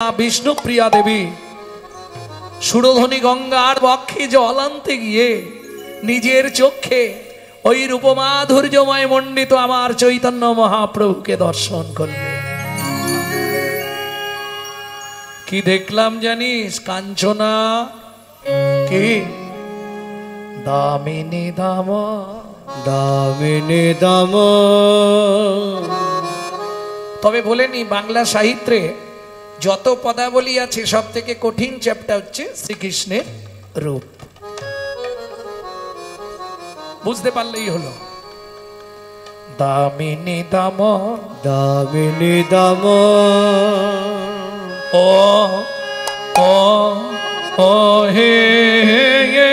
বিষ্ণুপ্রিয়া দেবী সুরধ্বনি গঙ্গার বক্ষে জল আনতে গিয়ে নিজের চোখে ওই রূপমাধুর্যময় মণ্ডিত আমার চৈতন্য মহাপ্রভুকে দর্শন করলেন। কি দেখলাম জানিস কাঞ্চনা? কি দামিনী দাম দামিনী দাম। তবে বলেনি বাংলা সাহিত্যে যত পদাবলী আছে সব থেকে কঠিন চ্যাপ্টার হচ্ছে শ্রীকৃষ্ণের রূপ। বুঝতে পারলেই হলো। দামিনী দাম দামিনী দাম। ও ও ও হে হে হে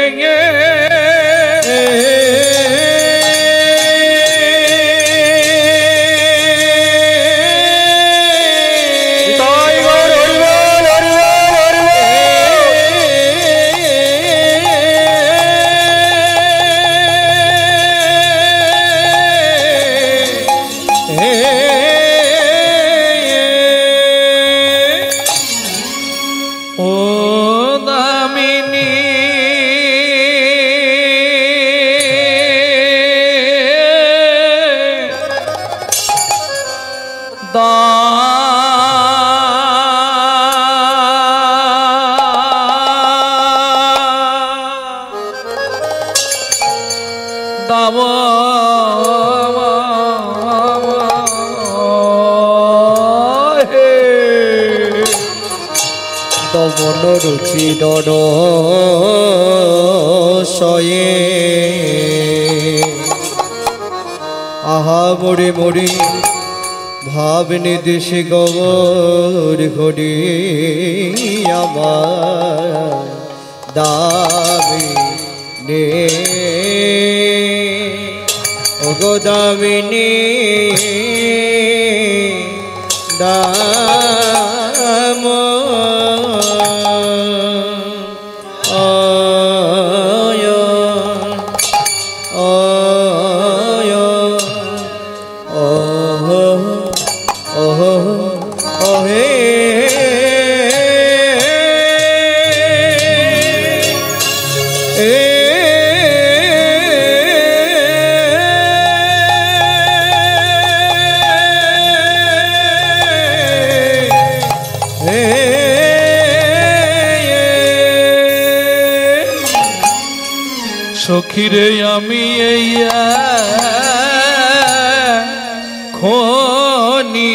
দমন রুচি দর সয়ে আহা মরে মরে ভাব নিদেশে গৌর ঘড়ি আমার দামিনী ও গো দামিনী দাম। সখিরে আমি এই খনি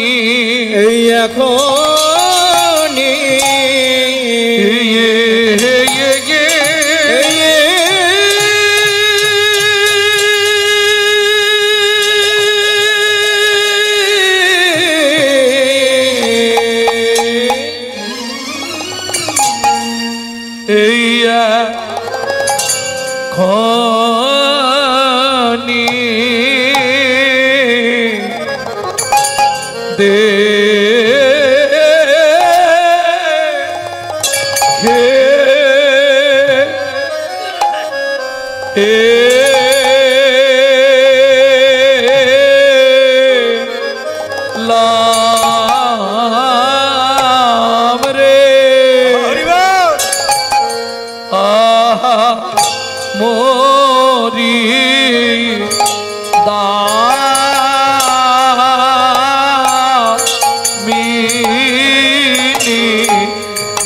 এই এখনি খনি দে লাম রে মোরি দামিনী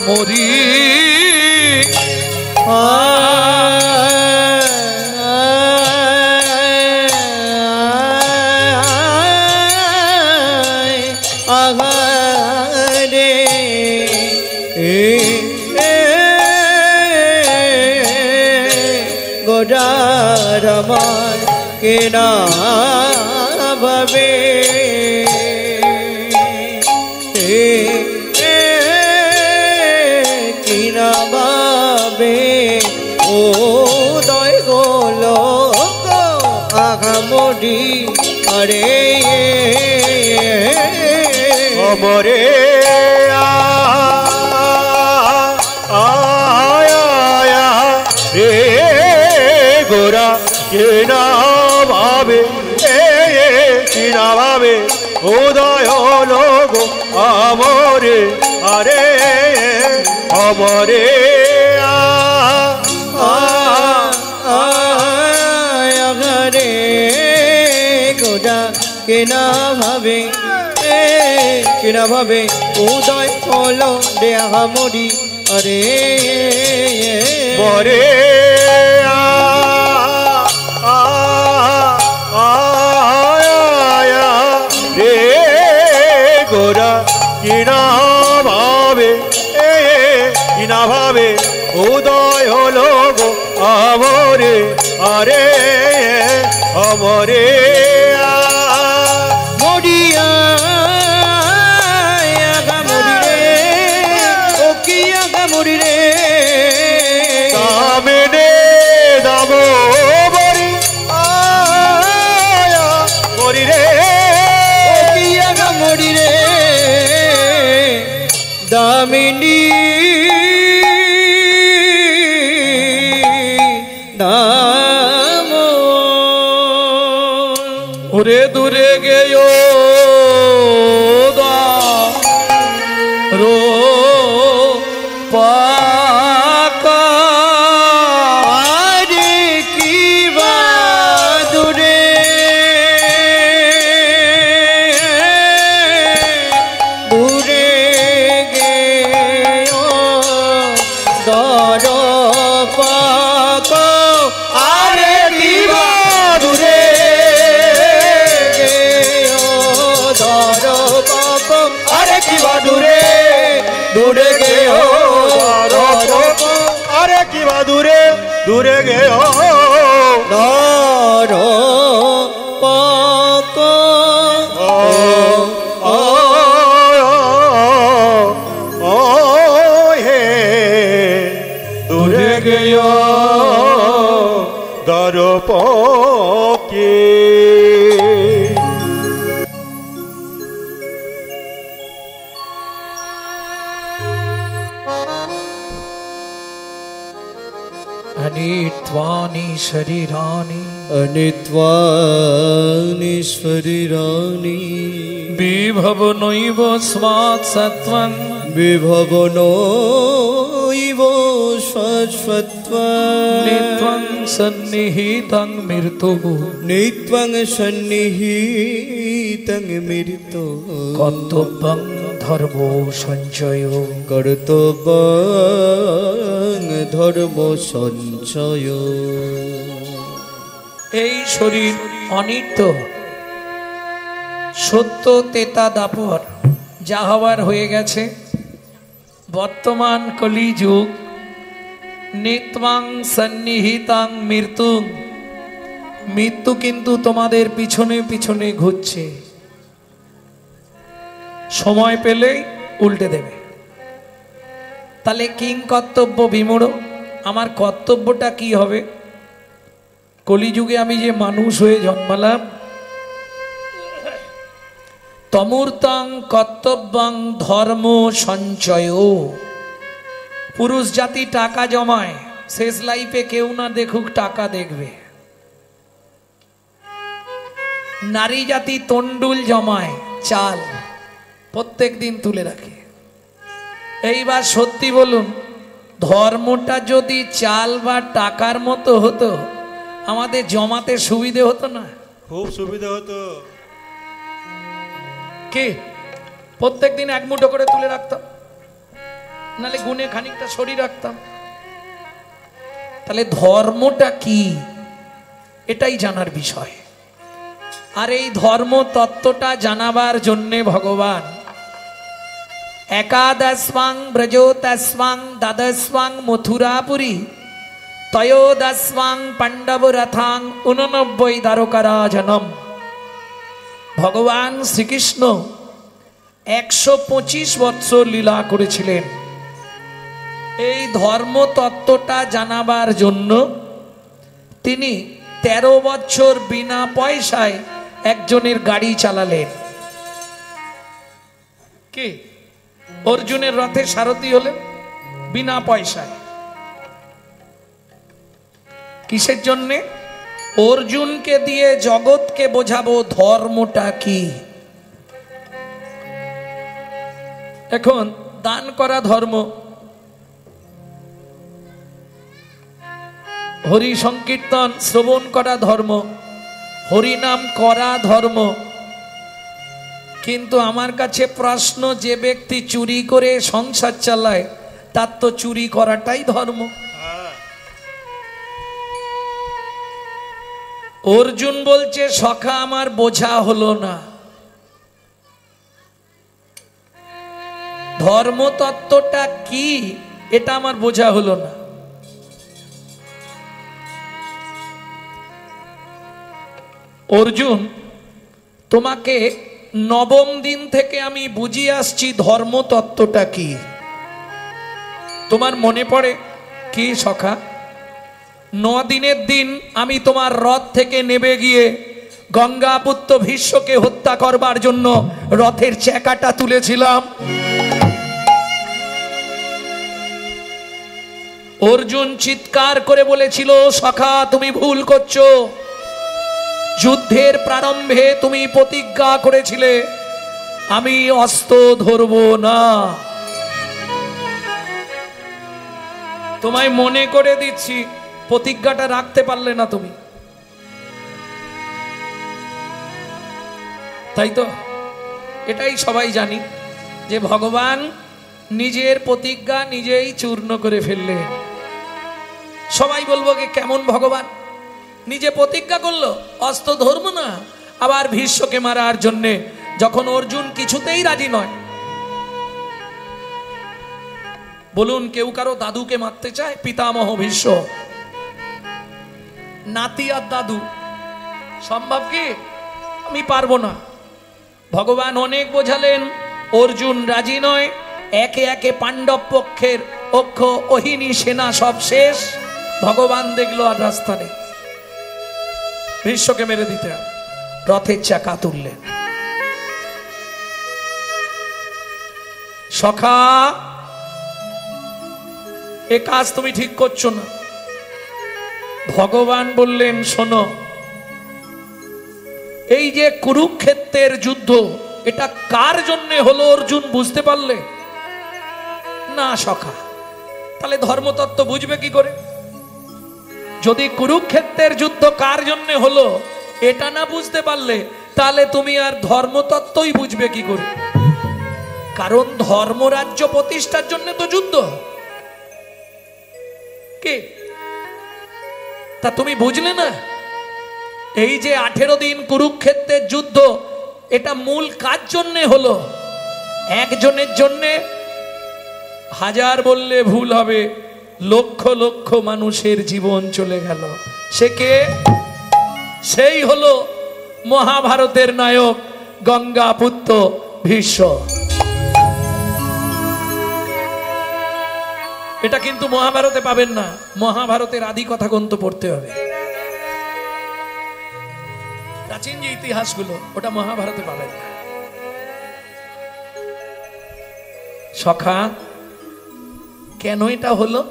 মোরি আঘারে গোডার আমার কেনা ভাবে কিনা ভাবে ও দয় গোলো আঘামডি আরে খবরে গোরা কিনা ভাবে কিনা ভাবে উদয় লোক আমরে আরে অমরে আরে গোরা কেনা ভাবে উদয় হলো দেহা মরি আরে মরে রে গোরা কিনা ভাবে উদয় হলো গো আমরে আরে অমরে মরিয়া মরি রে ও কি মরি রে কামেনে দাম মরি মরি রে ও কি মরি রে দামিনী দাম ওরে দূরে গেও রো পাকা আরে কি বা দূরে দূরে গেও দর পাক আরে কি বা দূরে গেও দর পাক আরে কি বা দূরে দূরে গেও আরে কি বা দূরে গেও দর পাক হে দূরে গেও দরপকে अनित्वानि शरीराणि अनित्वानि शरीराणि विभवनैव स्मात् सत्त्वं विभवनैव शाश्वत्वं नित्वं सन्निहितं मृत्युः नित्वं सन्निहितं मृत्युः कर्तव्यं धर्मो सञ्चयो कर्तव्यं धर्म सञ्चय এই শরীর অনিত্য, সত্য তেতা দাপর, যা হওয়ার হয়ে গেছে। বর্তমান কলিযুগ। নিত্বাং সন্নিহিতাং মৃত্যুং, মৃত্যু কিন্তু তোমাদের পিছনে পিছনে ঘুরছে, সময় পেলেই উল্টে দেবে। তাহলে কিং কর্তব্য বিমূঢ়, আমার কর্তব্যটা কি হবে? কলিযুগে আমি যে মানুষ হয়ে জন্মালাম, তমূর্তং কর্তব্যং ধর্ম সঞ্চয়। পুরুষ জাতি টাকা জমায়, শেষ লাইফে কেউ না দেখুক টাকা দেখবে। নারী জাতি তন্ডুল জমায়, চাল প্রত্যেক দিন তুলে রাখে। এইবার সত্যি বলুন, ধর্মটা যদি চাল বা টাকার মতো হতো, আমাদের জমাতে সুবিধে হতো না? খুব সুবিধা হতো। কে প্রত্যেক দিন এক মুঠো করে তুলে রাখতাম, নালে গুনে খানিকটা সরিয়ে রাখতাম। তাহলে ধর্মটা কি, এটাই জানার বিষয়। আর এই ধর্ম তত্ত্বটা জানাবার জন্যে ভগবান একাদশাং ব্রজোতস্বাং দ্বাদশাং মথুরাপুরী তয়োদশাং পাণ্ডব রথাং 89 দ্বারকারাজনম। ভগবান শ্রীকৃষ্ণ 125 বৎসর লীলা করেছিলেন। এই ধর্ম তত্ত্বটা জানাবার জন্য তিনি 13 বছর বিনা পয়সায় একজনের গাড়ি চালালেন। কে? অর্জুনের রথে সারথি হলেন বিনা পয়সায়। কিসের জন্যে? অর্জুনকে দিয়ে জগৎকে বোঝাবো ধর্মটা কি। এখন দান করা ধর্ম, হরি সংকীর্তন শ্রবণ করা ধর্ম, হরিনাম করা ধর্ম। কিন্তু আমার কাছে প্রশ্ন, যে ব্যক্তি চুরি করে সংসার চালায় তার তো চুরি করাটাই ধর্ম। অর্জুন বলছে সখা আমার বোঝা হলো না, ধর্মতত্ত্বটা কি এটা আমার বোঝা হলো না। অর্জুন, তোমাকে নবম দিন থেকে আমি বুঝিয়ে আসছি ধর্মতত্ত্বটা কি। তোমার মনে পড়ে কি সখা? 9 দিনের দিন আমি তোমার রথ থেকে নেমে গিয়ে গঙ্গাপুত্র ভীষ্মকে হত্যা করবার জন্য রথের চাকাটা তুলেছিলাম। অর্জুন চিৎকার করে বলেছিল, সখা তুমি ভুল করছো। যুদ্ধের প্রারম্ভে তুমি প্রতিজ্ঞা করেছিলে আমি অস্ত্র ধরব না। তোমায় মনে করে দিচ্ছি, প্রতিজ্ঞাটা রাখতে পারলে না তুমি, তাই তো? এটাই সবাই জানি যে ভগবান নিজের প্রতিজ্ঞা নিজেই চূর্ণ করে ফেললেন। সবাই বলবো যে কেমন ভগবান, নিজে প্রতিজ্ঞা করলো অস্ত্র ধরবো না, আবার ভীষ্মকে মারার জন্যে যখন অর্জুন কিছুতেই রাজি নয়। বলুন, কেউ কারো দাদুকে মারতে চায়? পিতামহ ভীষ্ম, নাতি আর দাদু, সম্ভব কি? আমি পারবো না। ভগবান অনেক বোঝালেন, অর্জুন রাজি নয়। একে একে পাণ্ডব পক্ষের অক্ষ অহিনী সেনা সব শেষ। ভগবান দেখলো আর রাস্তা নেই, ভীষ্মকে মেরে দিতে রথের চাকা তুললেন। সখা, এ কাজ তুমি ঠিক করছো না। ভগবান বললেন, শোনো, এই যে কুরুক্ষেত্রের যুদ্ধ, এটা কার জন্য হলো অর্জুন বুঝতে পারলে না? সখা, তাহলে ধর্মতত্ত্ব বুঝবে কি করে? যদি কুরুক্ষেত্রের যুদ্ধ কার জন্য হলো এটা না বুঝতে পারলে, তাহলে তুমি আর ধর্মতত্ত্বই বুঝবে কি করে? কারণ ধর্মরাজ্য প্রতিষ্ঠার জন্য তো যুদ্ধ। কে তা তুমি বুঝলে না? এই যে 18 দিন কুরুক্ষেত্রের যুদ্ধ, এটা মূল কার জন্য হলো? একজনের জন্যে, হাজার বললে ভুল হবে, লক্ষ লক্ষ মানুষের জীবন চলে গেল। সে কে? সেই হলো মহাভারতের নায়ক গঙ্গাপুত্র ভীষ্ম। এটা কিন্তু মহাভারতে পাবেন না, মহাভারতের আদি কথা গ্রন্থ পড়তে হবে। প্রাচীন যে ইতিহাসগুলো, ওটা মহাভারতে পাবেন না। সখা, কেন এটা হলো?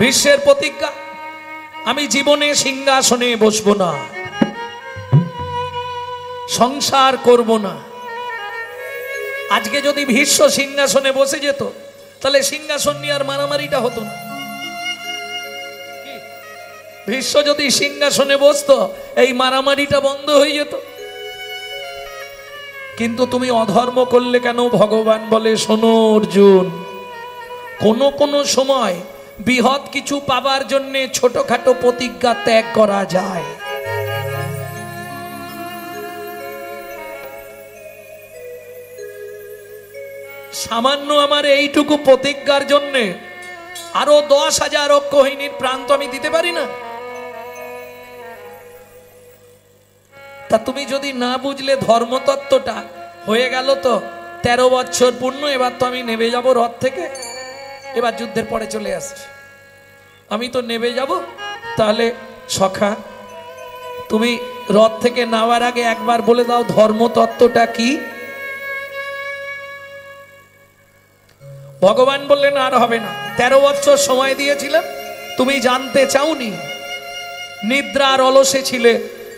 ভীষ্মের প্রতিজ্ঞা, আমি জীবনে সিংহাসনে বসবো না, সংসার করব না। আজকে যদি ভীষ্ম সিংহাসনে বসে যেত, তাহলে সিংহাসন নিয়ে আর মারামারিটা হতো না। ভীষ্ম যদি সিংহাসনে বসতো, এই মারামারিটা বন্ধ হয়ে যেত। কিন্তু তুমি অধর্ম করলে কেন? ভগবান বলে, শোনো অর্জুন, কোন সময় বৃহৎ কিছু পাবার জন্য ছোটখাটো প্রতিজ্ঞা ত্যাগ করা যায়। সামান্য আমার এইটুকু প্রতিজ্ঞার জন্য আরো 10,000 অক্ষৌহিনীর প্রাণ তো আমি দিতে পারি না। তা তুমি যদি না বুঝলে ধর্মতত্ত্বটা, হয়ে গেল তো 13 বছর পূর্ণ, এবার তো আমি নেমে যাব রথ থেকে, এবার যুদ্ধের পরে চলে আসছি, আমি তো নেমে যাব। তাহলে সখা, তুমি রথ থেকে নামার আগে একবার বলে দাও ধর্মতত্ত্বটা কি? ভগবান বললেন, আর হবে না, 13 বছর সময় দিয়েছিলাম, তুমি জানতে চাওনি, নিদ্রার অলসে ছিলে,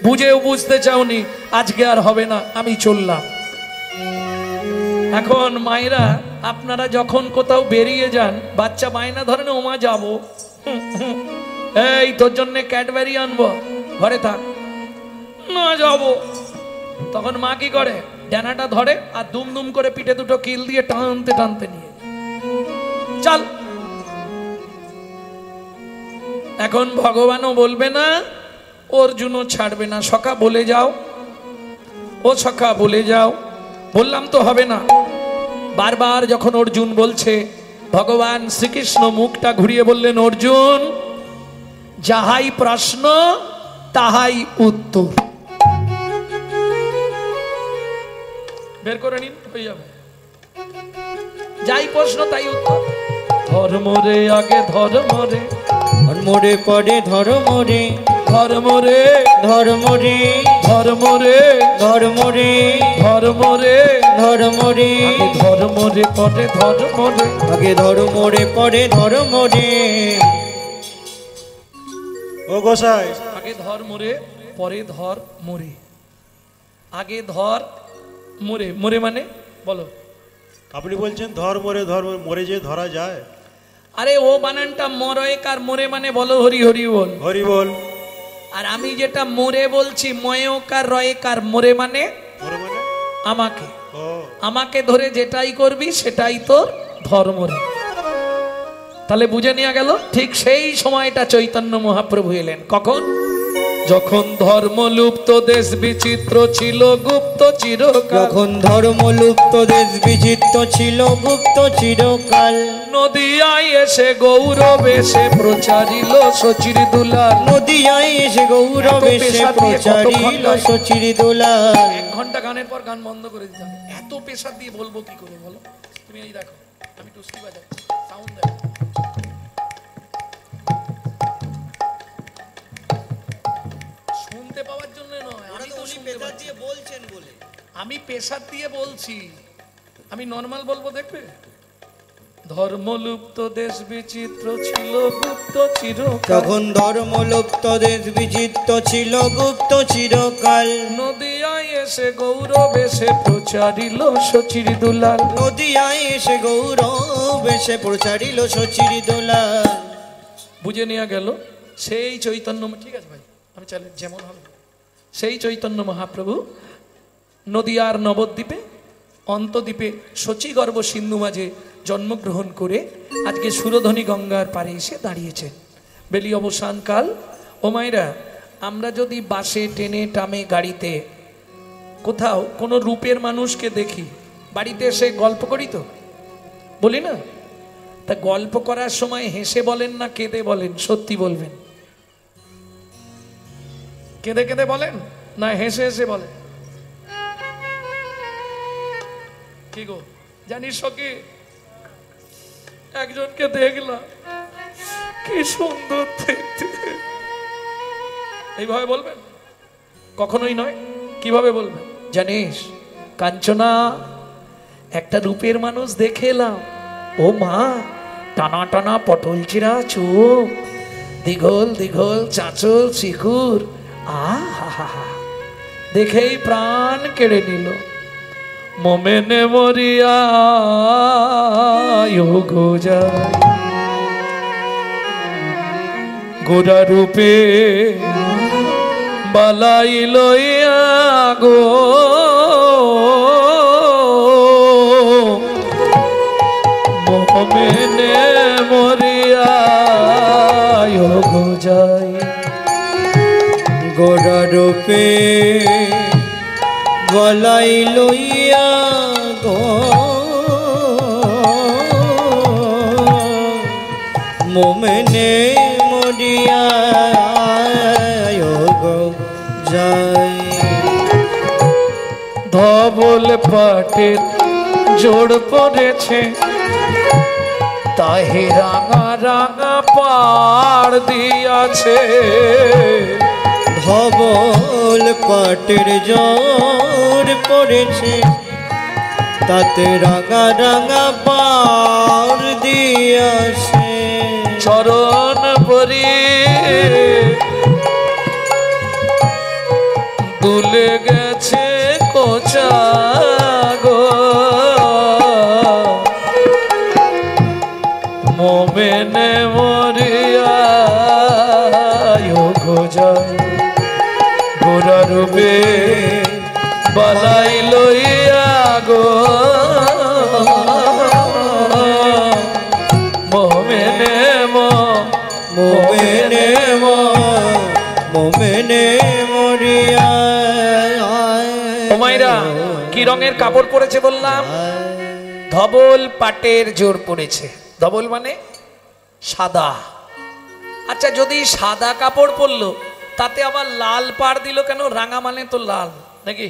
বুঝেও বুঝতে চাওনি, আজকে আর হবে না, আমি চললাম। এখন মায়েরা আপনারা যখন কোথাও বেরিয়ে যান, বাচ্চা বায়না ধরেন ওমা যাবো, এই তোর জন্য ক্যাডবেরি আনবো, ঘরে থাক, না যাবো। তখন মা কি করে, ডানাটা ধরে আর দুম দুম করে পিঠে দুটো কিল দিয়ে টানতে টানতে নিয়ে চল। এখন ভগবানও বলবে না, অর্জুনও ছাড়বে না, সখা বলে যাও, ও সখা বলে যাও। বললাম তো হবে না। বারবার যখন অর্জুন বলছে, ভগবান শ্রীকৃষ্ণ মুখটা ঘুরিয়ে বললেন, অর্জুন যাহাই প্রশ্ন তাহাই উত্তর। বের করে নিন, হয়ে যাবে। যাই প্রশ্ন তাই উত্তর। ধর্ম রে আগে ধর্ম রে, ধর্মরে পরে ধর্ম রে, ধর্ম রে ধর্ম রে, ধর্ম রে ধর্ম রে, ধর্ম রে ধর্ম রে, আগে ধর্ম রে পরে ধর্ম রে, আগে ধর্ম রে পরে ধর্ম রে। ও গোসাই, আগে ধর মোরে পরে ধর মোরে, আগে ধর মোরে, মোরে মানে বলো। আপনি বলছেন ধর মরে, ধর মরে যে ধরা যায়। আরে ও বানানটা মরয়েক আর মোরে মানে বলো হরি হরি বল, হরি বল। আর আমি যেটা মোরে বলছি ময়ক আর রয়েক আর মোরে মানে মরে মানে আমাকে, ও আমাকে ধরে যেটাই করবি সেটাই তোর ধর্ম রে। তাহলে বুঝে নেওয়া গেল। ঠিক সেই সময়টা চৈতন্য মহাপ্রভু এলেন। কখন? যখন ধর্ম লুপ্ত দেশ বিচিত্র ছিল গুপ্ত চিরকাল, যখন ধর্ম লুপ্ত দেশ বিচিত্র ছিল গুপ্ত চিরকাল, নদিয়ায় এসে গৌরব এসে প্রচারিল সচির দুলাল, নদিয়ায় এসে গৌরব এসে প্রচারিল সচির দুলাল। 1 ঘন্টা গানের পর গান বন্ধ করে দিতে হবে। এত পেশা দিয়ে বলবো কি করে বলো? তুমি এই দেখো, আমি টুসকি বাজাচ্ছি, সাউন্ড দেখো। শুনতে পাওয়ার জন্য নয়, আমি তো শুনতে পাচ্ছি, বলছেন বলে আমি পেশার দিয়ে বলছি। আমি নর্মাল বলবো, দেখবে। ধর্মলুপ্ত দেশ বিচিত্র ছিল গুপ্ত চিরকাল, যখন ধর্ম লুপ্ত দেশ বিচিত্র ছিল গুপ্ত চিরকাল, নদিয়ায় এসে গৌরব এসে প্রচারিল সচির দুলাল, নদিয়ায় এসে গৌরব এসে প্রচারিল সচির দুলাল। বুঝে নেওয়া গেল। সেই চৈতন্য, ঠিক আছে ভাই, আমি চাইলে যেমন হবে, সেই চৈতন্য মহাপ্রভু নদিয়ার নবদ্বীপে অন্তদ্বীপে শচীগর্ভ সিন্ধু মাঝে জন্মগ্রহণ করে আজকে সুরধ্বনি গঙ্গার পাড়ে এসে দাঁড়িয়েছেন। বেলি অবসানকাল। ও মায়েরা, আমরা যদি বাসে ট্রেনে টামে গাড়িতে কোথাও কোনো রূপের মানুষকে দেখি, বাড়িতে এসে গল্প করি তো, বলি না? তা গল্প করার সময় হেসে বলেন না কেঁদে বলেন? সত্যি বলবেন। কেঁদে কেঁদে বলেন না হেসে হেসে বলেন? কি গো, জানিস সখী, একজনকে দেখলাম, কি সুন্দর দেখতে। এইভাবে বলবেন? কখনোই নয়। কিভাবে বলবেন জানিস কাঞ্চনা, একটা রূপের মানুষ দেখে এলাম। ও মা, টানা টানা পটল চিরা চোখ, দিঘল দিঘল চাঁচল শিকুর, আহা, দেখেই প্রাণ কেড়ে নিল। মোমেনে মরিয়া গো যায়, গোরা রূপে বালাই লইয়া গো, মোমেনে মরিয়া গো যায়, গোরা রূপে গলাই লইয়া গো, মোমেনে মরিয়া গো যায়। ধবল পাটের জোড় পড়েছে, তাহে রাঙা রাঙা পাড় দিয়াছে, ধবল পাটের জোর পড়েছে, তাতে রাঙা রাঙা পাড় দিয়াছে, চরণ পরি দুলে গেছে কোচা গো, মোমেনে মরিয়া গোজাই গোরা রূপে বালাই লইয়া গো মোমেনে মোমেনে মোমেনে মরিয়া। ওমাইরা কি রঙের কাপড় পরেছে বললাম? ধবল পাটের জোর পড়েছে। ধবল মানে সাদা। আচ্ছা, যদি সাদা কাপড় পরলো তাতে আবার লাল পাড় দিল কেন? রাঙা মানে তো লাল নাকি?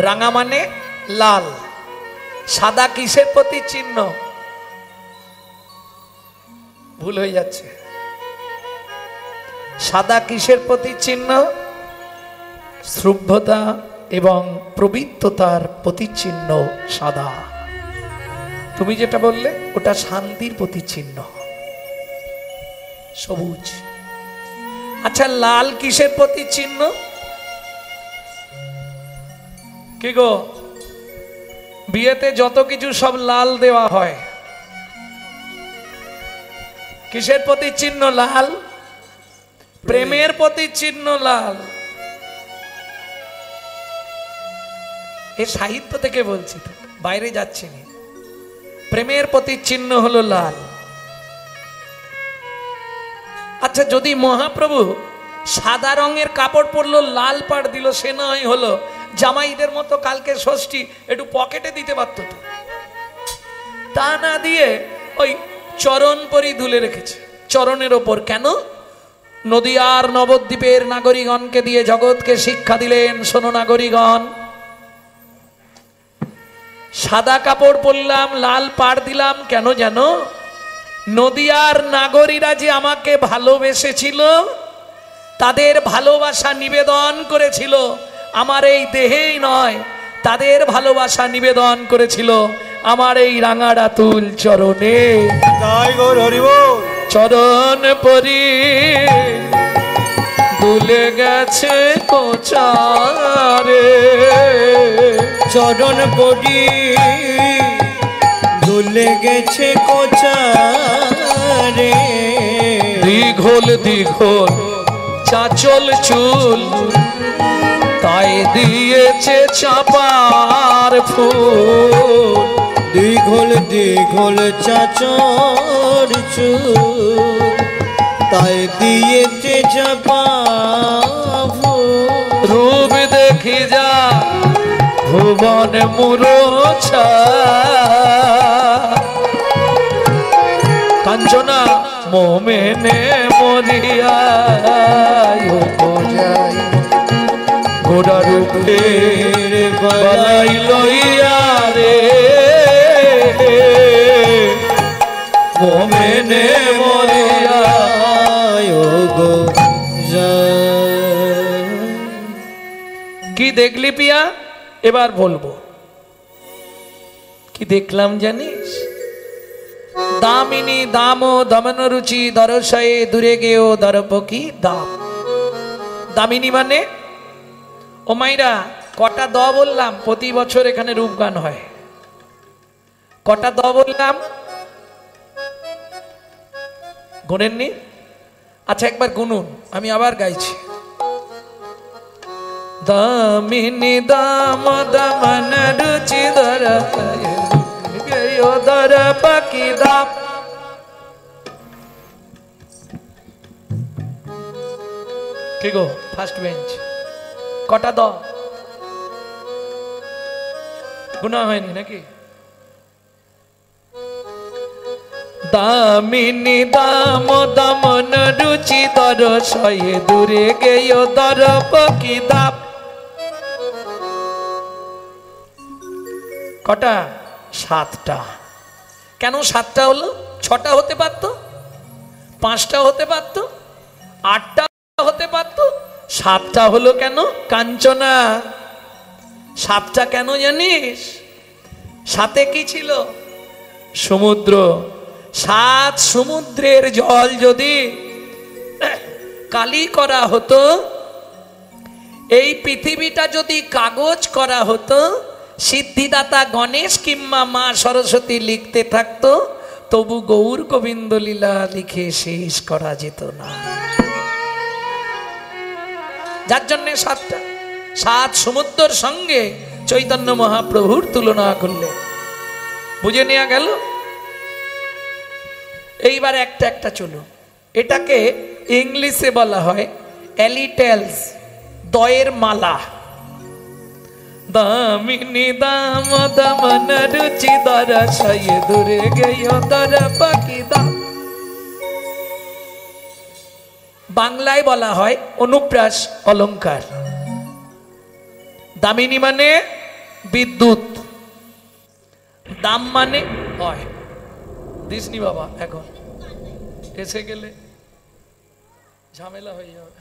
রাঙা মানে লাল। সাদা কিসের প্রতি চিহ্ন? ভুল হয়ে যাচ্ছে। সাদা কিসের প্রতি চিহ্ন? শ্রুভ্যতা এবং পবিত্রতার প্রতি চিহ্ন সাদা। তুমি যেটা বললে ওটা শান্তির প্রতি চিহ্ন, সবুজ। আচ্ছা, লাল কিসের প্রতি চিহ্ন? কি গো, বিয়েতে যত কিছু সব লাল দেওয়া হয়, কিসের প্রতি চিহ্ন? লাল। প্রেমের প্রতি চিহ্ন লাল। এ সাহিত্য থেকে বলছি তো, বাইরে যাচ্ছি না। প্রেমের প্রতি চিহ্ন হলো লাল। আচ্ছা, যদি মহাপ্রভু সাদা রঙের কাপড় পরলো, লাল পাড় দিল, সে নয় হলো জামাইদের মতো কালকে ষষ্ঠী একটু পকেটে দিতে পারত তো, তা না দিয়ে ওই চরণ পরি দুলে রেখেছে চরণের ওপর। কেন? নদিয়ার নবদ্বীপের নাগরিকগণকে দিয়ে জগৎকে শিক্ষা দিলেন, শোনো নাগরিকগণ, সাদা কাপড় পরলাম, লাল পাড় দিলাম, কেন জানো? নদিয়ার নাগরীরা যে আমাকে ভালোবেসেছিল, তাদের ভালোবাসা নিবেদন করেছিল আমার এই দেহেই নয়, তাদের ভালোবাসা নিবেদন করেছিল আমার এই রাঙারাতুল চরণে। তাই গৌর হরি বল। চরণ পরি দুলে গেছে কোচারে, চরণ পরি দুলে গেছে কোচারে। দীঘল দীঘল চাচল চুল, তাই দিয়েছে চাপার ফুল। দীঘল দীঘল চাচর চুল, তাই দিয়েছে চাপা ফুল। রূপ দেখি যা ভুবন মুরছা, কাঞ্চনা মোমেনে মরিয়া গোড়া রূপের বালাই লইয়া রে মোমেনে মরিয়া গো। কি দেখলি পিয়া? এবার বলবো কি দেখলাম জানিস? দামিনী দাম দমন রুচি দরশয়ে দূরে গেও দরপকি দাম। দামিনী মানে ও মাইরা কটা দ বললাম? প্রতি বছর এখানে রূপগান হয়। কটা দ বললাম? গুনেননি? আচ্ছা, একবার গুনুন, আমি আবার গাইছি। দামিনী দাম দমন রুচি দরশয়ে গেও দরপকি দাম। কি গো ফার্স্ট বেঞ্চ, কটা দ? গুণা হয়নি নাকি? দামিনী দাম দমন রুচি দরশয়ে দূরে গেও দরপকি দাম। কটা? 7টা। কেন 7টা হলো? 6টা হতে পারতো, 5টা হতে পারতো, 8টা হতে পারতো, 7টা হলো কেন? কাঞ্চনা 7টা কেন জানিস? সাথে কি ছিল? সমুদ্র। 7 সমুদ্রের জল যদি কালি করা হতো, এই পৃথিবীটা যদি কাগজ করা হতো, সিদ্ধিদাতা গণেশ কিংবা মা সরস্বতী লিখতে থাকতো, তবু গৌর গোবিন্দ লীলা লিখে শেষ করা যেত না। যার জন্য সাত সমুদ্রের সঙ্গে চৈতন্য মহাপ্রভুর তুলনা করলে বুঝে নেওয়া গেল। এইবার একটা একটা চলো, এটাকে ইংলিশে বলা হয় এলিটেলস, দয়ের মালা। দামিনী দাম দমন রুচি দরশয় দূরে গেয় দর পাখি দাম। বাংলায় বলা হয় অনুপ্রাস অলংকার। দামিনী মানে বিদ্যুৎ, দাম মানে হয় দিসনি বাবা, এখন এসে গেলে ঝামেলা হয়ে যাবে।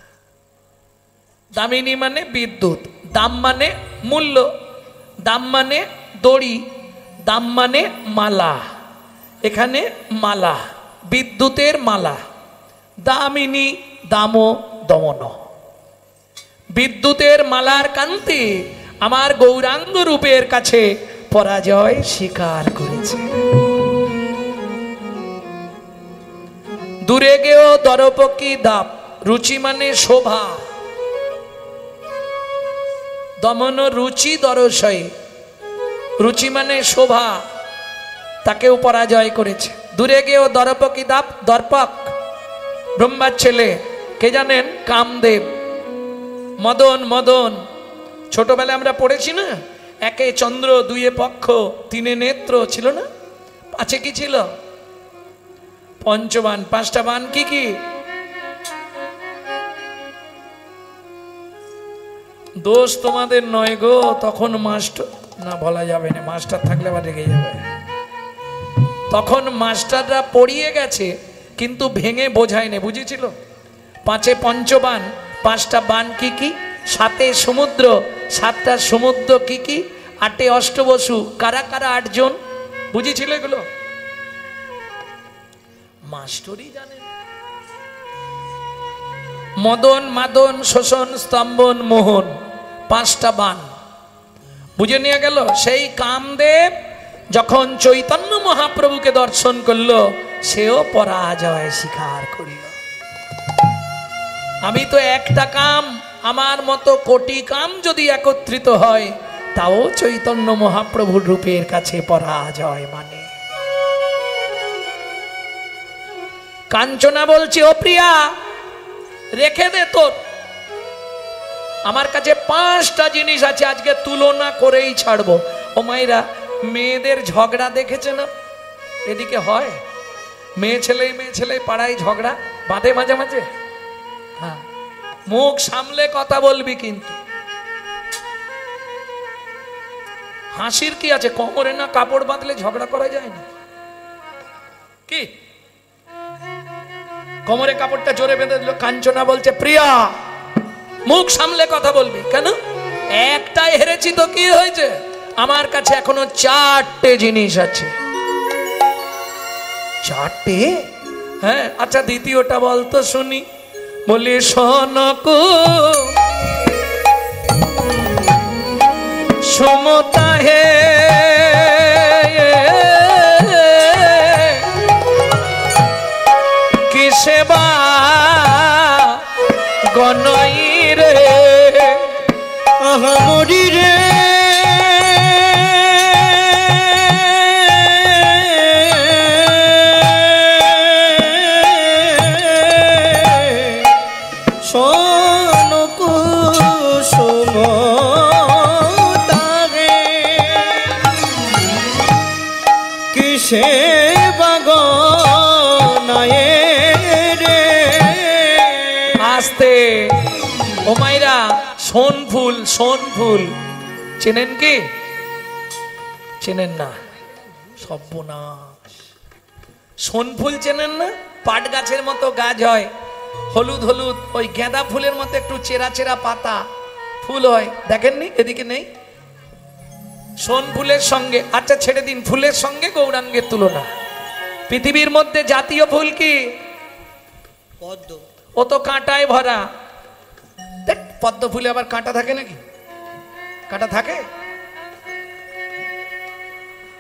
দামিনী মানে বিদ্যুৎ, দাম মানে মূল্য, দাম মানে দড়ি, দাম মানে মালা। এখানে মালা, বিদ্যুতের মালা। দামিনী দাম দমন, বিদ্যুতের মালার কান্তি আমার গৌরাঙ্গ রূপের কাছে পরাজয় স্বীকার করেছে। দূরে গেও দরপকি দাপ, রুচি মানে শোভা, দমন রুচি দরশয়, রুচি মানে শোভা, তাকেও পরাজয় করেছে। দূরে গেও দরপকি দাপ, দর্পক ব্রহ্মার ছেলে কে জানেন? কামদেব। মদন, মদন ছোটবেলায় আমরা পড়েছি না, একে চন্দ্র, দুয়ে পক্ষ, তিনে নেত্র ছিল না, পাঁচে কি ছিল? পঞ্চবান। পাঁচটা বান কি কি? দোষ তোমাদের নয় গো, তখন মাস্টার, না বলা যাবে না, মাস্টার থাকলে আবার রেগে যাবে। তখন মাস্টাররা পড়িয়ে গেছে কিন্তু ভেঙে বোঝায়নি, বুঝেছিল? পাঁচে পঞ্চবান, পাঁচটা বান কি কি? সাতে সমুদ্র, সাতটা সমুদ্র কি কি? আটে অষ্টবসু, কারা কারা? 8 জন। বুঝেছিল এগুলো? মাস্টারই জানে। মদন, মাদন, শোষণ, স্তম্ভন, মোহন, 5টা বান। বুঝে নিয়ে গেল। সেই কামদেব যখন চৈতন্য মহাপ্রভুকে দর্শন করলো, সেও পরাজয় স্বীকার করিল। আমি তো একটা কাম, আমার মতো কোটি কাম যদি একত্রিত হয়, তাও চৈতন্য মহাপ্রভুর রূপের কাছে পরাজয় মানে। কাঞ্চনা বলছে, ও প্রিয়া রেখে দে তোর, আমার কাছে 5টা জিনিস আছে, আজকে তুলনা করেই ছাড়বো। ও মায়েরা, মেয়েদের ঝগড়া দেখেছে না? এদিকে হয় মেয়ে ছেলে পাড়ায় ঝগড়া বাঁধে মাঝে মাঝে। হ্যাঁ, মুখ সামলে কথা বলবি, কিন্তু হাসির কি আছে? কোমরে না কাপড় বাঁধলে ঝগড়া করা যায় না কি? কোমরে কাপড়টা জোরে বেঁধে দিল। কাঞ্চনা বলছে, প্রিয়া মুখ সামলে কথা বলবি। কেন? একটাই হেরেছি তো কি হয়েছে? আমার কাছে এখনো 4টে জিনিস আছে। 4টে? হ্যাঁ, আচ্ছা দ্বিতীয়টা বলতো শুনি। বলি, শোনকু সমতা হে কি সেবা গনই রে আহামরি রে আস্তে। ও মাইরা, সোনফুল, সোনফুল চেনেন কি? চেনেন না? সর্বনাশ। সোনফুল চেনেন না? পাট গাছের মতো গাছ হয়, হলুদ হলুদ, ওই গাঁদা ফুলের মতো একটু চেরা চেরা পাতা, ফুল হয়, দেখেননি? এদিকে নেই? সোনফুলের সঙ্গে, আচ্ছা ছেড়ে দিন, ফুলের সঙ্গে গৌরাঙ্গের তুলনা। পৃথিবীর মধ্যে জাতীয় ফুল কি? পদ্ম। ও তো কাঁটায় ভরা। দেখ, পদ্ম ফুলে আবার কাঁটা থাকে নাকি? কাঁটা থাকে?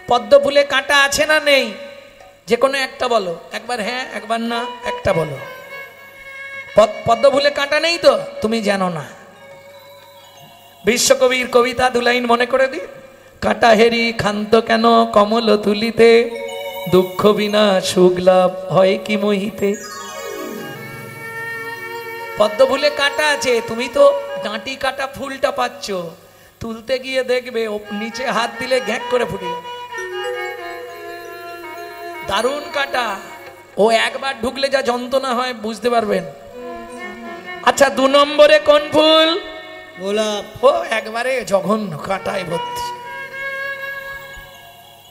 পদ্ম ফুলে কাঁটা আছে না নেই? যে কোনো একটা বলো, একবার হ্যাঁ একবার না, একটা বলো। পদ্ম ফুলে কাঁটা নেই তো? তুমি জানো না। বিশ্বকবির কবিতা দু লাইন মনে করে দি। কাঁটা হেরি ক্ষান্ত কেন কমল তুলিতে, দুঃখ বিনা সুখ লাভ হয় কি মহিতে। পদ্ম ফুলে কাঁটা আছে, তুমি তো ডাঁটি কাটা ফুলটা পাচ্ছ, তুলতে গিয়ে দেখবে নিচে হাত দিলে ঘ্যাঁক করে ফুটে যাবে। দারুণ কাঁটা, ও একবার ঢুকলে যা যন্ত্রণা হয় বুঝতে পারবেন। আচ্ছা 2 নম্বরে কোন ফুল? গোলাপ। ও একবারে জঘন্য, কাঁটায় ভর্তি।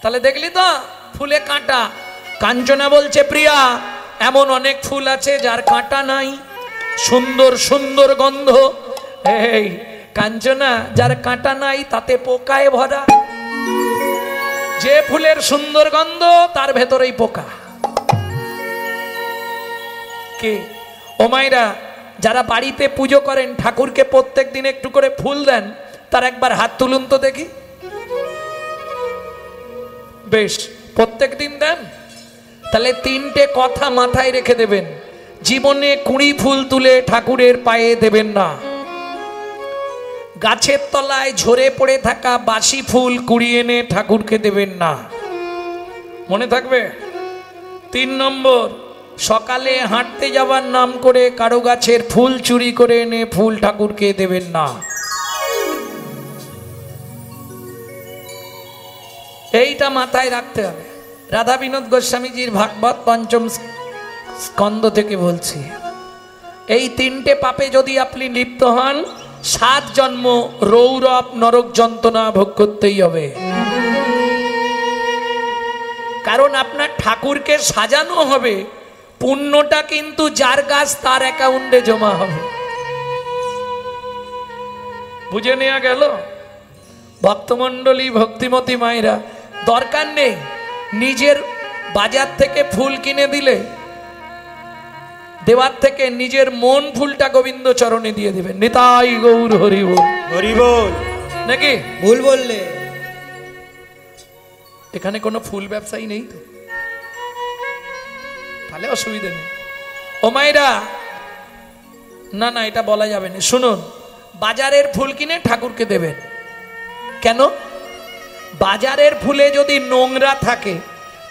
তাহলে দেখলি তো ফুলে কাঁটা। কাঞ্চনা বলছে প্রিয়া এমন অনেক ফুল আছে যার কাঁটা নাই, সুন্দর সুন্দর গন্ধ। এই কাঞ্চনা যার কাঁটা নাই তাতে পোকায় ভরা। যে ফুলের সুন্দর গন্ধ তার ভেতরেই পোকা। কে? ও মায়েরা, যারা বাড়িতে পুজো করেন, ঠাকুরকে প্রত্যেক দিন একটু করে ফুল দেন, তার একবার হাত তুলুন তো দেখি। বেশ, প্রত্যেক দিন দেন? তাহলে 3টে কথা মাথায় রেখে দেবেন। জীবনে 20 ফুল তুলে ঠাকুরের পায়ে দেবেন না। গাছের তলায় ঝরে পড়ে থাকা বাসি ফুল কুড়িয়ে এনে ঠাকুরকে দেবেন না। মনে থাকবে? 3 নম্বর, সকালে হাঁটতে যাওয়ার নাম করে কারো গাছের ফুল চুরি করে এনে ফুল ঠাকুরকে দেবেন না। এইটা মাথায় রাখতে হবে। রাধা বিনোদ গোস্বামীজির ভাগবত 5ম স্কন্ধ থেকে বলছি, এই 3টে পাপে যদি আপনি লিপ্ত হন, 7 জন্ম রৌরব নরক যন্ত্রণা ভোগ করতেই হবে। কারণ আপনার ঠাকুরকে সাজানো হবে, পুণ্যটা কিন্তু যার গাছ তার অ্যাকাউন্টে জমা হবে। বুঝে নেওয়া গেল? ভক্তমণ্ডলী, ভক্তিমতী মায়েরা, দরকার নেই নিজের বাজার থেকে ফুল কিনে দিলে, দেওয়ার থেকে নিজের মন ফুলটা গোবিন্দ চরণে দিয়ে দিবেন। নিতাই গৌর হরি বল। হরি বল। নাকি ভুল বললে? এখানে কোনো ফুল ব্যবসায়ী নেই তো? তাহলে অসুবিধা নেই। ও মায়েরা, না না এটা বলা যাবে না। শুনুন, বাজারের ফুল কিনে ঠাকুরকে দেবেন কেন? বাজারের ফুলে যদি নোংরা থাকে,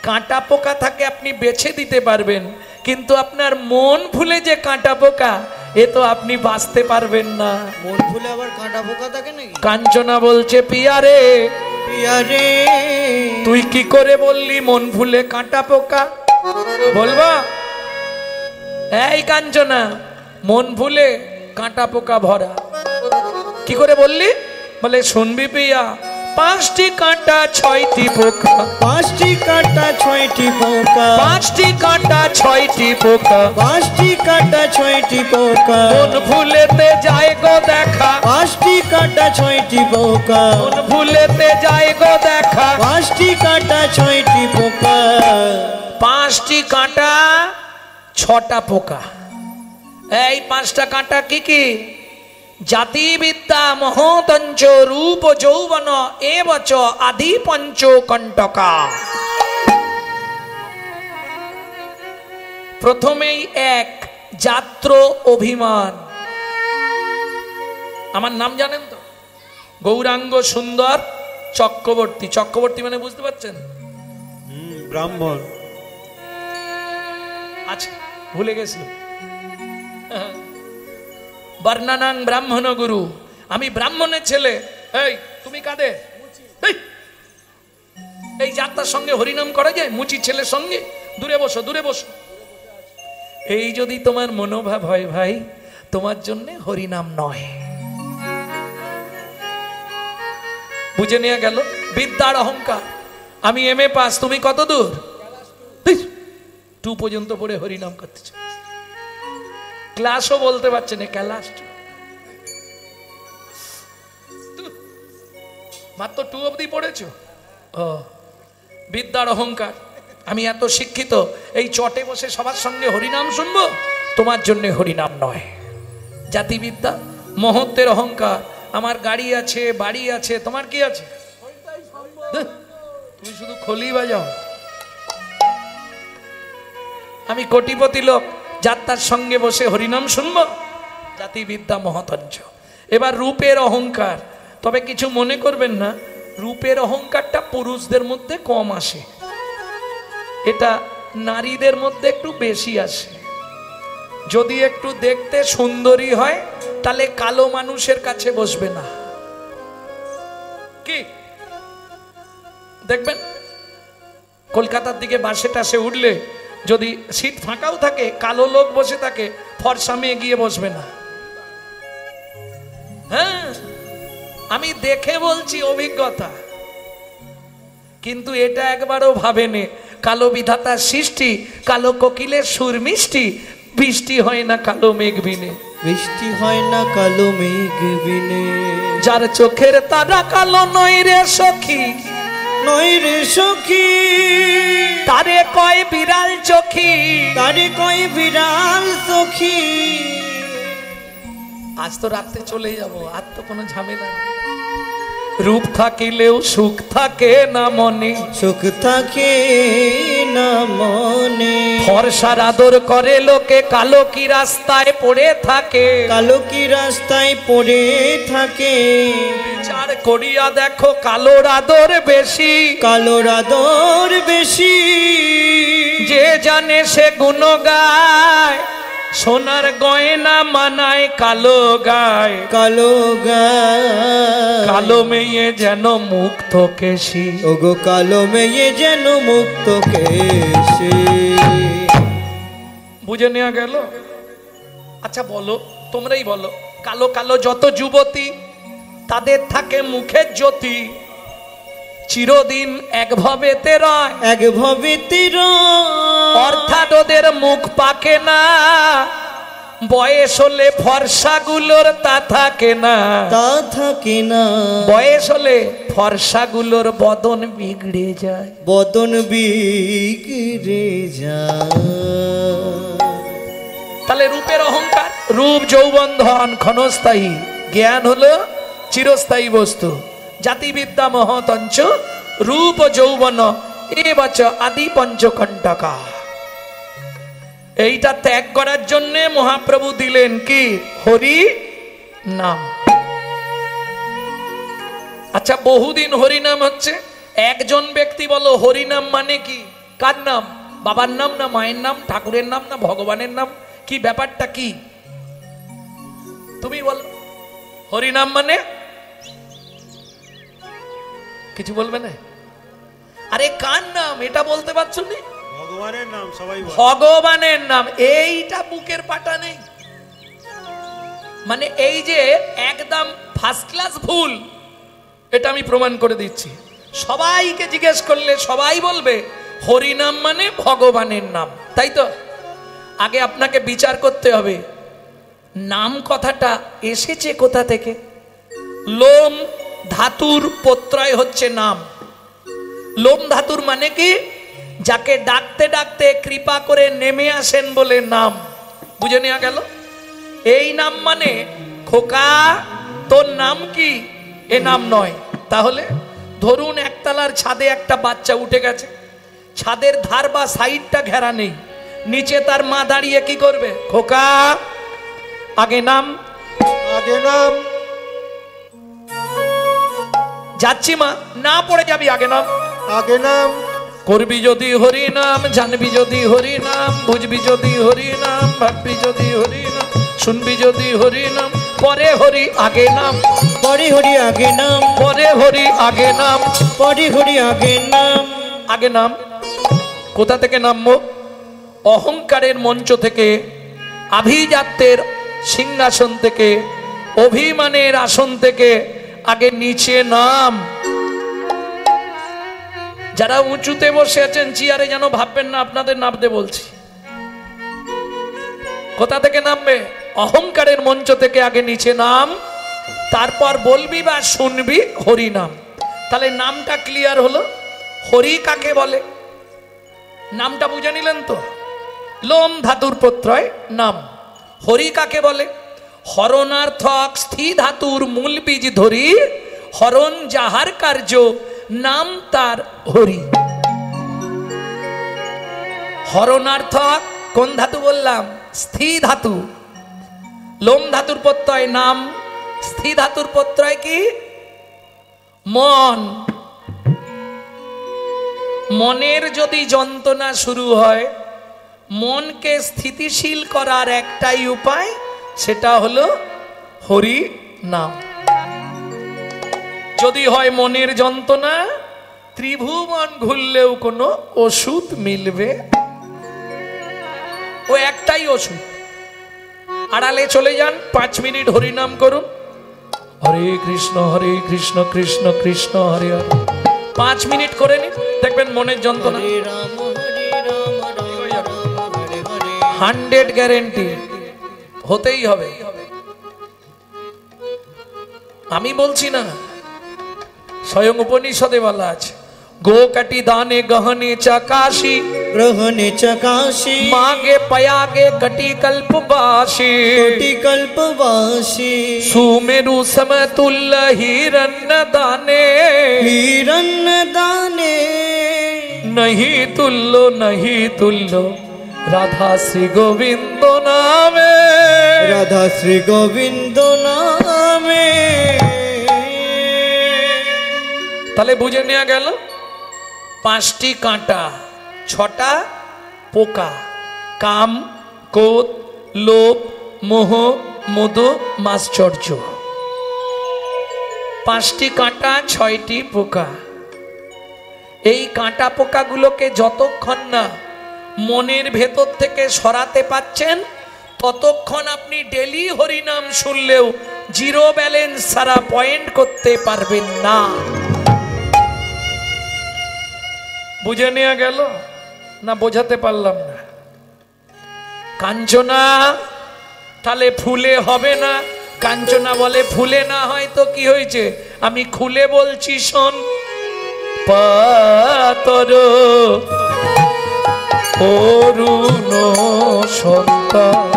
কাঁটা পোকা থাকে, আপনি বেছে দিতে পারবেন, কিন্তু আপনার মন ফুলে যে কাঁটা পোকা, এ তো আপনি বাঁচতে পারবেন না। মন ফুলে আবার কাঁটা পোকা থাকে নাকি? কাঞ্চনা বলছে পিয়া রে, পিয়া রে, তুই কি করে বললি মন ফুলে কাঁটা পোকা? বলবা? এই কাঞ্চনা, মন ফুলে কাঁটা পোকা ভরা, কি করে বললি? বলে শুনবি পিয়া, 5টি কাঁটা 6টি পোকা, 5টি কাঁটা 6টি পোকা, 5টি কাঁটা 6টি পোকা, 5টি কাঁটা 6টি পোকা, মন ফুলেতে যায় গো দেখা, 5টি কাঁটা 6টি পোকা, মন ফুলেতে যায় গো দেখা, 5টি কাঁটা 6টি পোকা, 5টি কাঁটা 6টা পোকা। এই 5টা কাঁটা কি কি? জাতি বিদ্যা মহতঞ্চ রূপ যৌবন এবচ আদি পঞ্চ কণ্টকা। প্রথমেই 1 যাত্র অভিমান। আমার নাম জানেন তো? গৌরাঙ্গ সুন্দর চক্রবর্তী। চক্রবর্তী মানে বুঝতে পারছেন? ব্রাহ্মণ। আচ্ছা, ভুলে গেছিল। বর্ণানাং ব্রাহ্মণ গুরু, আমি ব্রাহ্মণের ছেলে। এই তুমি কাদের? এই যাত্রার সঙ্গে হরিনাম করা যায়? মুচি ছেলের সঙ্গে? দূরে বসো, দূরে বসো। এই যদি তোমার মনোভাব হয় ভাই, তোমার জন্য হরিনাম নয়। বুঝে নেওয়া গেল? বিদ্যার অহংকার। আমি MA পাস, তুমি কত দূর? 2 পর্যন্ত পড়ে হরিনাম করতেছ। ক্লাসও বলতে পারছে না, ক্লাস মাত্র 2 অবধি পড়েছো। ও, বিদ্যার অহংকার। আমি এত শিক্ষিত, এই চটে বসে সবার সঙ্গে হরিনাম শুনবো? তোমার জন্য হরিনাম নয়। জাতিবিদ্যা, মহত্বের অহংকার। আমার গাড়ি আছে, বাড়ি আছে, তোমার কি আছে? তুমি শুধু খলি বাজাও। আমি কোটিপতি লোক, যাত্রার সঙ্গে বসে হরিনাম শুনব? জাতিবিদ্যা মহতঞ্চ। এবার রূপের অহংকার, তবে কিছু মনে করবেন না, রূপের অহংকারটা পুরুষদের মধ্যে কম আসে, এটা নারীদের মধ্যে একটু বেশি আসে। যদি একটু দেখতে সুন্দরী হয় তাহলে কালো মানুষের কাছে বসবে না, কি দেখবেন কলকাতার দিকে বাসে টাসে উঠলে যদি সিট ফাঁকাও থাকে, কালো লোক বসে থাকে, ফর্সা মেয়ে গিয়ে বসবে না। হ্যাঁ, আমি দেখে বলছি, অভিজ্ঞতা। কিন্তু এটা একবারও ভাবেনি কালো বিধাতার সৃষ্টি, কালো কোকিলের সুর মিষ্টি, বৃষ্টি হয় না কালো মেঘ বিনে, বৃষ্টি হয় না কালো মেঘ বিনে। যার চোখের তারা কালো নয় রে সখী, নয় রে সখী, তারে কয় বিড়াল চোখী, তারে কয় বিড়াল সখী। আজ তো রাত্রে চলে যাব, আর তো কোনো ঝামেলা নেই। রূপ থাকিলেও সুখ থাকে না মনে, সুখ থাকে না মনে। ফর্সার আদর করে লোকে, কালো কি রাস্তায় পড়ে থাকে, কালো কি রাস্তায় পড়ে থাকে। বিচার করিয়া দেখো কালোর আদর বেশি, কালোর আদর বেশি। যে জানে সে গুণ গায়, সোনার গয়না মানায় কালো গায়, কালো গায়। কালো মেয়ে যেন মুক্ত কেশি, ওগো কালো মেয়ে যেন মুক্ত কেশে। বুঝে নেওয়া গেল? আচ্ছা বলো, তোমরাই বলো, কালো কালো যত যুবতী, তাদের থাকে মুখের জ্যোতি, চিরদিন একভাবেতে রয়, একভাবেতে রয়। অর্থাৎ ওদের মুখ পাকে না, বয়স হলে ফর্সাগুলোর তা থাকে না, তা থাকে না। বয়স হলে ফর্সাগুলোর বদন বিগড়ে যায়, বদন বিগড়ে যায়। তাহলে রূপের অহংকার, রূপ যৌবন ধন ক্ষণস্থায়ী, জ্ঞান হলো চিরস্থায়ী বস্তু। জাতিবিদ্যা মহতঞ্চ রূপ যৌবন এবচ আদি পঞ্চকণ্টকা। এইটা ত্যাগ করার জন্য মহাপ্রভু দিলেন কি? হরি নাম। আচ্ছা, বহুদিন হরি নাম হচ্ছে, একজন ব্যক্তি বলো হরি নাম মানে কি? কার নাম? বাবার নাম না মায়ের নাম, ঠাকুরের নাম না ভগবানের নাম? কি ব্যাপারটা কি তুমি বলো? হরি নাম মানে কিছু বলবে না? আরে কার নাম এটা বলতে পারছো না? ভগবানের নাম সবাই বলে। ভগবানের নাম, এইটা বুকের পাটা নেই। মানে এই যে একদম ফার্স্ট ক্লাস ভুল, এটা আমি প্রমাণ করে দিচ্ছি। সবাইকে জিজ্ঞেস করলে সবাই বলবে হরি নাম মানে ভগবানের নাম, তাই তো? আগে আপনাকে বিচার করতে হবে নাম কথাটা এসেছে কোথা থেকে। লোম ধাতুর প্রত্যয় হচ্ছে নাম। লোম ধাতুর মানে কি? যাকে ডাকতে ডাকতে কৃপা করে নেমে আসেন বলে নাম। বুঝে নেওয়া গেল? এই নাম মানে খোকা তোর নাম কি, এ নাম নয়। তাহলে ধরুন একতলার ছাদে একটা বাচ্চা উঠে গেছে, ছাদের ধার বা সাইডটা ঘেরা নেই, নিচে তার মা দাঁড়িয়ে কি করবে? খোকা আগে নাম, আগে নাম। যাচ্ছি মা, না পড়ে যাবি, আগে নাম, আগে নাম। করবি যদি হরি নাম, জানবি যদি হরি নাম, বুঝবি যদি হরি নাম, ভাববি যদি হরি নাম, শুনবি যদি হরি নাম, পরে হরি আগে নাম, পরে হরি আগে নাম, পরে হরি আগে নাম, পরে হরি আগে নাম। আগে নাম। কোথা থেকে নামবো? অহংকারের মঞ্চ থেকে, আভিজাত্যের সিংহাসন থেকে, অভিমানের আসন থেকে আগে নিচে নাম। যারা উঁচুতে বসে আছেন চেয়ারে, যেন ভাববেন না আপনাদের নামতে বলছি। কোথা থেকে নামবে? অহংকারের মঞ্চ থেকে আগে নিচে নাম, তারপর বলবি বা শুনবি হরি নাম। তাহলে নামটা ক্লিয়ার হলো। হরি কাকে বলে? নামটা বুঝে নিলেন তো? লোম ধাতুর প্রত্যয় নাম। হরি কাকে বলে? হরণার্থক স্থি ধাতুর মূল বীজ ধরি, হরণ যাহার কার্য নাম তার হরি। হরণার্থক কোন ধাতু বললাম? স্থি ধাতু। লোম ধাতুর প্রত্যয় নাম, স্থি ধাতুর প্রত্যয় কি? মন। মনের যদি যন্ত্রণা শুরু হয়, মনকে স্থিতিশীল করার একটাই উপায়, সেটা হলো হরি নাম। যদি হয় মনের যন্ত্রণা, ত্রিভুবন ঘুরলেও কোনো ওষুধ মিলবে, ও একটাই ওষুধ। আড়ালে চলে যান, 5 মিনিট হরিনাম করুন, হরে কৃষ্ণ কৃষ্ণ কৃষ্ণ হরে হরে। 5 মিনিট করে নিন, দেখবেন মনের যন্ত্রণা 100 গ্যারেন্টি হতেই হবে। আমি বলছি না, স্বয়ং উপনিষদে বলা আছে, গো কাটি দানে গহনে চাকাশি, গ্রহণে চকাশি मागे पयागे कटी कल्पवासी, कोटि कल्पवासी सुमेरु समतुल्य हिरण्य दाने, हिरण्य दाने नहीं तुल्लो राधा श्री गोविंद नामे, राधा श्री गोविंद नामे। তাহলে বুঝে নেওয়া গেল 5টি কাঁটা, 6টা পোকা, কাম, ক্রোধ, লোভ, মোহ, মদ, মাশ্চর্য। 5টি কাঁটা, 6টি পোকা। এই কাঁটা পোকাগুলোকে যতক্ষণ না মনের ভেতর থেকে সরাতে পাচ্ছেন, ততক্ষণ আপনি ডেলি হরিনাম শুনলেও জিরো ব্যালেন্স সারা পয়েন্ট করতে পারবেন না। বুঝে নেওয়া গেল না? বোঝাতে পারলাম না? কাঞ্চনা তাহলে ফুলে হবে না। কাঞ্চনা বলে ফুলে না হয় তো কি হয়েছে, আমি খুলে বলছি শোন। পাতর অরুণ সন্তান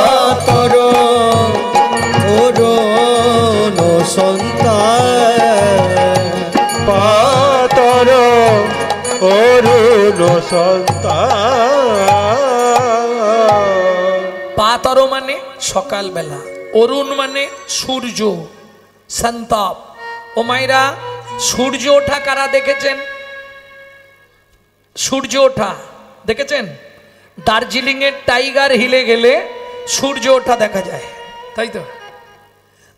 পাতর অরুণ সন্তান, পাতর অরুণ সন্তান। পাতর মানে সকালবেলা, অরুণ মানে সূর্য, সন্তাপ। ও মাইরা, সূর্য ওঠা কারা দেখেছেন? সূর্য ওঠা দেখেছেন? দার্জিলিং এর টাইগার হিলে গেলে সূর্য ওঠা দেখা যায়, তাই তো?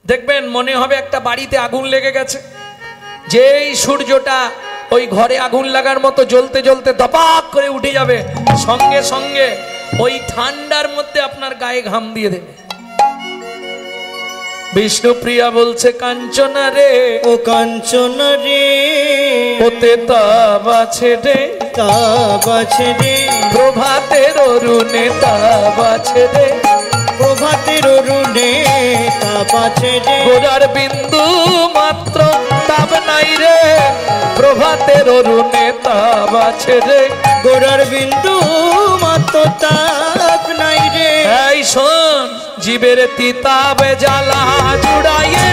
দেখবেন মনে হবে একটা বাড়িতে আগুন লেগে গেছে, যেই সূর্যটা ওই ঘরে আগুন লাগার মতো জ্বলতে জ্বলতে দপাক করে উঠে যাবে, সঙ্গে সঙ্গে ওই ঠান্ডার মধ্যে আপনার গায়ে ঘাম দিয়ে দেবে। বিষ্ণুপ্রিয়া বলছে, কাঞ্চনা রে ও কাঞ্চনা রে ওতে তাপ আছে রে, তাপ আছে রে, প্রভাতের অরুণে তাপ আছে রে, প্রভাতের অরুণে তাপ আছে রে, গোড়ার বিন্দু মাত্র তাপ নাই রে, প্রভাতের অরুণে তাপ আছে রে, গোড়ার বিন্দু মাত্র তাপ নাই রে। এই শোন, জীবের তিতাবে জ্বালা জুড়াইয়ে